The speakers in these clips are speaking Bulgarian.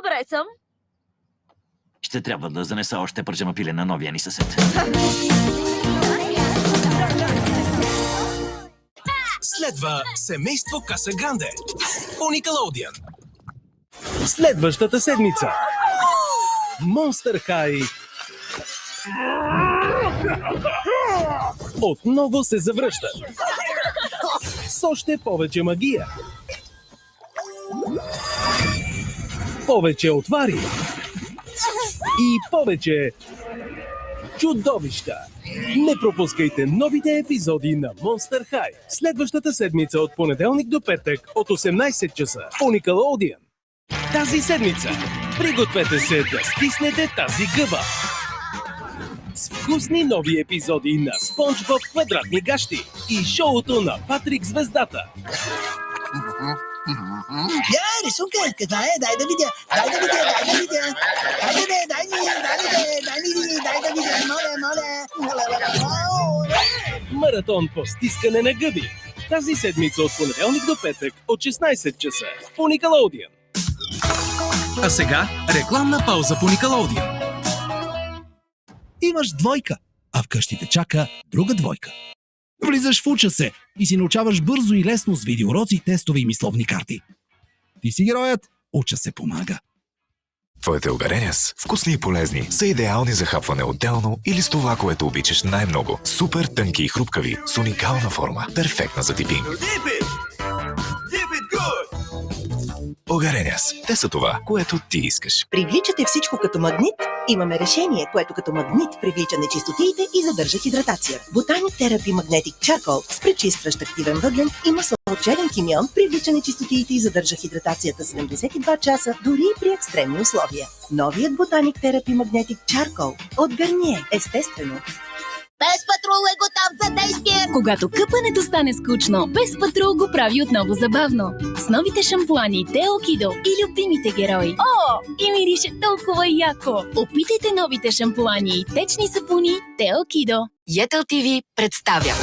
Добре съм. Ще трябва да занеса още пържема пиле на новия ни съсед. Следва семейство Каса Гранде по Никелодиан. Следващата седмица Monster High отново се завръща с още повече магия, повече отвари и повече чудовища. Не пропускайте новите епизоди на Monster High следващата седмица от понеделник до петък от 18 часа по Nickelodeon. Тази седмица пригответе се да стиснете тази гъба с вкусни нови епизоди на SpongeBob Квадратни гащи и шоуто на Патрик Звездата. Рисунка, каква е? Дай да видя. Дай да видя. Моля. Маратон по стискане на гъби. Тази седмица от понеделник до петък от 16 часа по Nickelodeon. А сега рекламна пауза по Nickelodeon. Имаш двойка, а вкъщи те чака друга двойка. Влизаш в Уча се и си научаваш бързо и лесно с видеоуроци, тестове и мисловни карти. Ти си героят, Уча се помага. Твоите ударения с вкусни и полезни са идеални за хапване отделно или с това, което обичаш най-много. Супер тънки и хрупкави, с уникална форма, перфектна за дипинг. Огарениас. Те са това, което ти искаш. Привличате всичко като магнит? Имаме решение, което като магнит привлича нечистотиите и задържа хидратация. Ботаник Терапи Магнетик Чаркол с пречистващ активен въглен и масло от черен кимион привлича нечистотиите и задържа хидратацията 72 часа, дори и при екстремни условия. Новият Ботаник Терапи Магнетик Чаркол от Гарние. Естествено. Без патрул е готов за действие! Когато къпането стане скучно, Без патрул го прави отново забавно. С новите шампуани Тео Кидо и любимите герои. О, и мирише толкова яко! Опитайте новите шампуани и течни сапуни Тео Кидо. Ятел ТВ представя.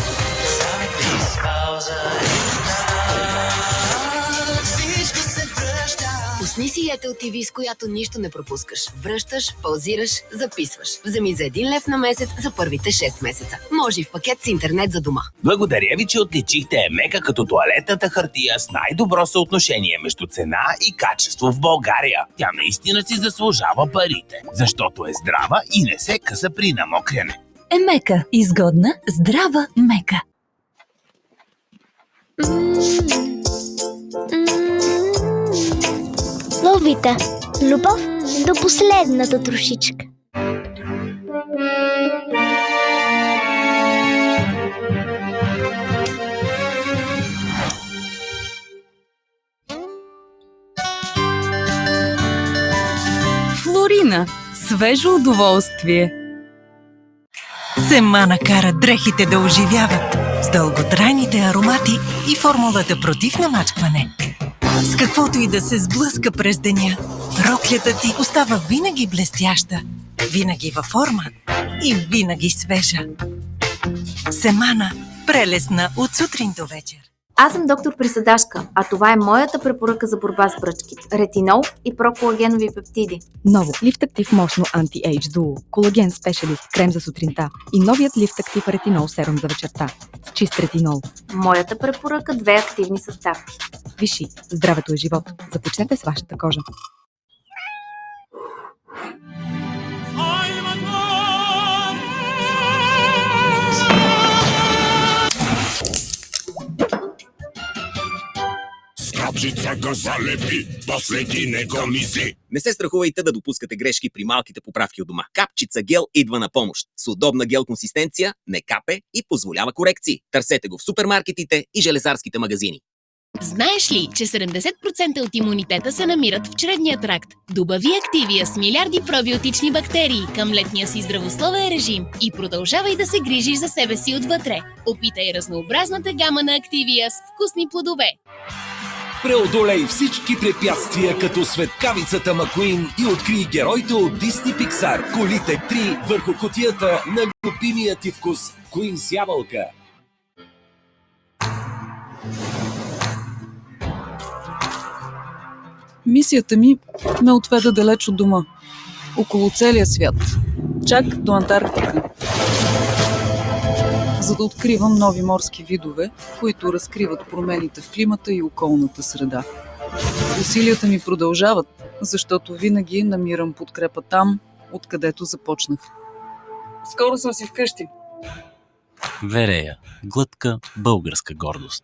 Пусни си Ятел ТВ, с която нищо не пропускаш. Връщаш, паузираш, записваш. Вземи за 1 лев на месец за първите 6 месеца. Може и в пакет с интернет за дома. Благодаря ви, че отличихте Емека като тоалетната хартия с най-добро съотношение между цена и качество в България. Тя наистина си заслужава парите, защото е здрава и не се къса при намокряне. Емека. Изгодна, здрава мека. Ловита. Любов до последната трошичка. Флорина. Свежо удоволствие. Семана кара дрехите да оживяват с дълготрайните аромати и формулата против намачкване. С каквото и да се сблъска през деня, роклята ти остава винаги блестяща, винаги във форма и винаги свежа. Семана – прелесна от сутрин до вечер. Аз съм доктор Присадашка, а това е моята препоръка за борба с бръчките. Ретинол и проколагенови пептиди. Ново Lift Active мощно Anti-Age Duo, колаген спешалист, крем за сутринта и новият Lift Active ретинол серум за вечерта. С чист ретинол. Моята препоръка – 2 активни съставки. Виши, здравето е живот. Започнете с вашата кожа. Капчица го залепи, после ти не го мисли. Не се страхувайте да допускате грешки при малките поправки от дома. Капчица гел идва на помощ. С удобна гел консистенция, не капе и позволява корекции. Търсете го в супермаркетите и железарските магазини. Знаеш ли, че 70% от имунитета се намират в чревния тракт? Добави Активия с милиарди пробиотични бактерии към летния си здравословен режим и продължавай да се грижиш за себе си отвътре. Опитай разнообразната гама на Активия с вкусни плодове. Преодолей всички препятствия като светкавицата Макуин и открий героите от Disney Pixar. Колите 3 върху кутията на любимия ти вкус. Куин с ябълка. Мисията ми ме отведе далеч от дома. Около целия свят. Чак до Антарктика. За да откривам нови морски видове, които разкриват промените в климата и околната среда. Усилията ми продължават, защото винаги намирам подкрепа там, откъдето започнах. Скоро съм си вкъщи. Верея. Глътка българска гордост.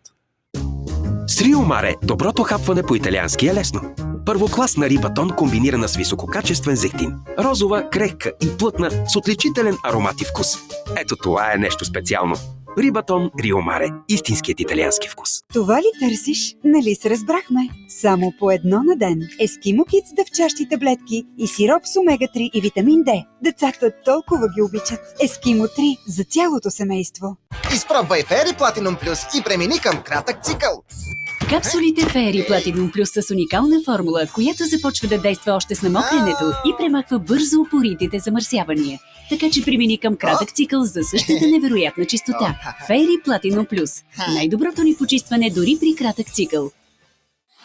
С Рио Маре доброто хапване по италиански е лесно. Първокласна риба тон, комбинирана с висококачествен зехтин. Розова, крехка и плътна, с отличителен аромат и вкус. Ето това е нещо специално. Рибатон Рио Маре. Истинският италиански вкус. Това ли търсиш? Нали се разбрахме? Само по едно на ден. Ескимо Кидс дъвчащи таблетки и сироп с омега-3 и витамин D. Децата толкова ги обичат. Ескимо 3 за цялото семейство. Изпробвай Фери Platinum Plus и премини към кратък цикъл. Капсулите Фери Platinum Plus с уникална формула, която започва да действа още с намокрянето и премахва бързо упоритите замърсявания. Така че премини към кратък цикъл за същата невероятна чистота. Фери Platinum Plus. Най-доброто ни почистване дори при кратък цикъл.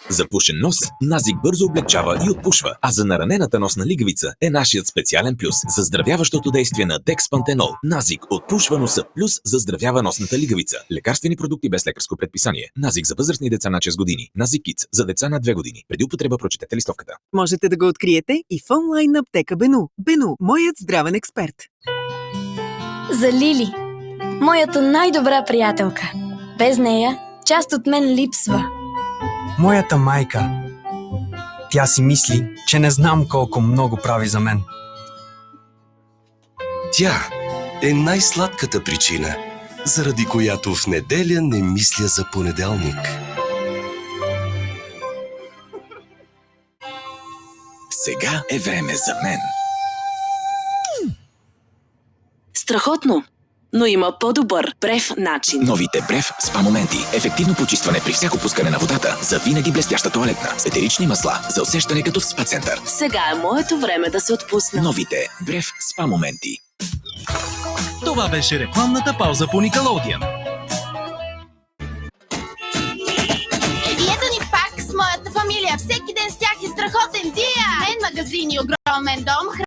За пушен нос Назик бързо облегчава и отпушва, а за наранената носна лигавица е нашият специален плюс. Заздравяващото действие на Декспантенол. Назик отпушва носа плюс заздравява носната лигавица. Лекарствени продукти без лекарско предписание. Назик за възрастни деца на 6 години. Назик Kids за деца на 2 години. Преди употреба прочетете листовката. Можете да го откриете и в онлайн аптека Бену. Бену, моят здравен експерт. За Лили, моята най-добра приятелка. Без нея част от мен липсва. Моята майка. Тя си мисли, че не знам колко много прави за мен. Тя е най-сладката причина, заради която в неделя не мисля за понеделник. Сега е време за мен. Страхотно! Но има по-добър Бреф начин. Новите Бреф спа моменти. Ефективно почистване при всяко пускане на водата. За винаги блестяща тоалетна. С етерични масла. За усещане като в спа център. Сега е моето време да се отпусна. Новите Бреф спа моменти. Това беше рекламната пауза по Никелодиан. И ето ни пак с моята фамилия. Всеки ден с тях е страхотен дия. Мен магазин и огромен дом.